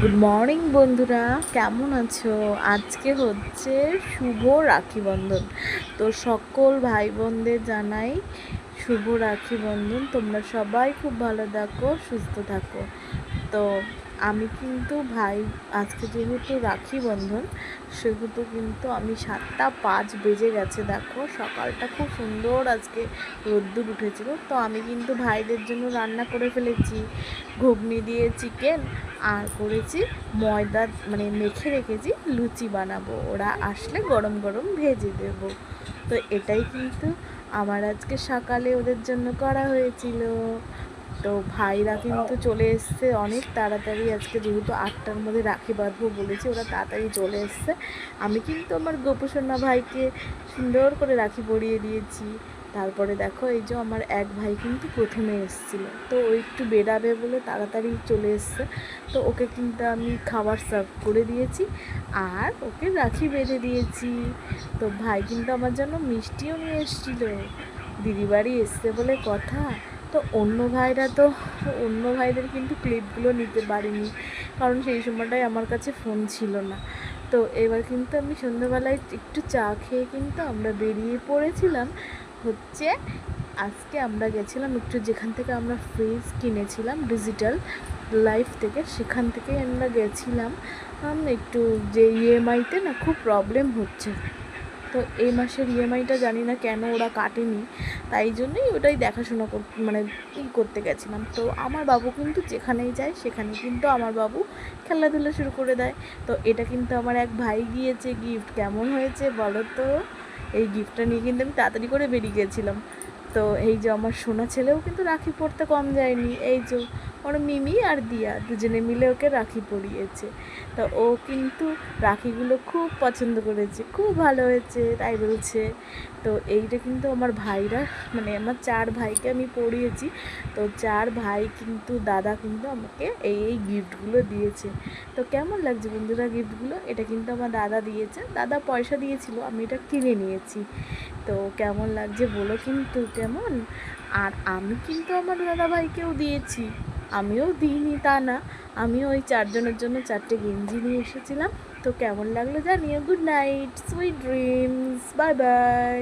Good morning বন্ধুরা, কেমন আছো? আজকে হচ্ছে শুভ রাখি বন্ধন। তো সকল ভাই বোনদের জানাই শুভ রাখি বন্ধন। তোমরা সবাই খুব ভালো থাকো, সুস্থ থাকো। তো আমি কিন্তু আজকে যেহেতু রাখি বন্ধন, সেহেতু কিন্তু আমি 7:05 বেজে গেছে। দেখো সকালটা খুব সুন্দর, আজকে রোদ্দুর উঠেছিল। তো আমি কিন্তু ভাইদের জন্য রান্না করে ফেলেছি, ঘুগনি দিয়ে চিকেন, আর করেছি ময়দা, মানে মেখে রেখেছি লুচি বানাবো, ওরা আসলে গরম গরম ভেজে দেব। তো এটাই কিন্তু আমার আজকে সকালে ওদের জন্য করা হয়েছিল। তো ভাইরা কিন্তু চলে এসছে অনেক তাড়াতাড়ি, আজকে যেহেতু 8টার মধ্যে রাখি বাঁধবো বলেছি, ওরা তাড়াতাড়ি চলে এসছে। আমি কিন্তু আমার গোপুসোনা ভাইকে সুন্দর করে রাখি পরিয়ে দিয়েছি। তারপরে দেখো এই যে আমার এক ভাই কিন্তু প্রথমে এসেছিলো, তো ও একটু বেরাবে বলে তাড়াতাড়ি চলে এসছে। তো ওকে কিন্তু আমি খাবার সার্ভ করে দিয়েছি আর ওকে রাখি বেঁধে দিয়েছি। তো ভাই কিন্তু আমার জন্য মিষ্টিও নিয়ে এসেছিলো, দিদি বাড়ি এসছে বলে কথা। তো অন্য ভাইদের কিন্তু ক্লিপগুলো নিতে পারিনি, কারণ সেই সময়টায় আমার কাছে ফোন ছিল না। তো এবার কিন্তু আমি সন্ধ্যাবেলায় একটু চা খেয়ে কিন্তু আমরা বেরিয়ে পড়েছিলাম। হচ্ছে আজকে আমরা গেছিলাম একটু, যেখান থেকে আমরা ফ্রিজ কিনেছিলাম ডিজিটাল লাইফ থেকে, সেখান থেকেই আমরা গেছিলাম। একটু যে ইএমআইতে না খুব প্রবলেম হচ্ছে, তো এই মাসের ইএমআইটা জানি না কেন ওরা কাটেনি, তাই জন্যই ওটাই দেখাশোনা মানে করতে গেছিলাম। তো আমার বাবু কিন্তু যেখানেই যায় সেখানে কিন্তু আমার বাবু খেলাধুলা শুরু করে দেয়। তো এটা কিন্তু আমার এক ভাই দিয়েছে গিফট, কেমন হয়েছে বলো তো? এই গিফটটা নিয়ে কিন্তু আমি তাড়াতাড়ি করে বেরিয়ে গেছিলাম। তো এই যে আমার সোনা ছেলেও কিন্তু রাখি পরতে কম যায়নি, এই যে ওর মিমি আর দিয়া দুজনে মিলে ওকে রাখি পরিয়েছে। তো ও কিন্তু রাখিগুলো খুব পছন্দ করেছে, খুব ভালো হয়েছে তাই বলছে। তো এইটা কিন্তু আমার ভাইরা, মানে আমার 4 ভাইকে আমি পরিয়েছি। তো 4 ভাই কিন্তু দাদা কিন্তু আমাকে এই গিফটগুলো দিয়েছে। তো কেমন লাগছে বন্ধুরা গিফটগুলো? এটা কিন্তু আমার দাদা দিয়েছে, দাদা পয়সা দিয়েছিল, আমি এটা কিনে নিয়েছি। তো কেমন লাগছে বলো কিন্তু, কেমন? আর আমি কিন্তু আমার দাদা ভাইকেও দিয়েছি, আমিও দিইনি তা না, আমিও ওই 4 জনের জন্য 4টে গেঞ্জি নিয়ে এসেছিলাম। তো কেমন লাগলো জানিও। Good night, sweet dreams, bye bye.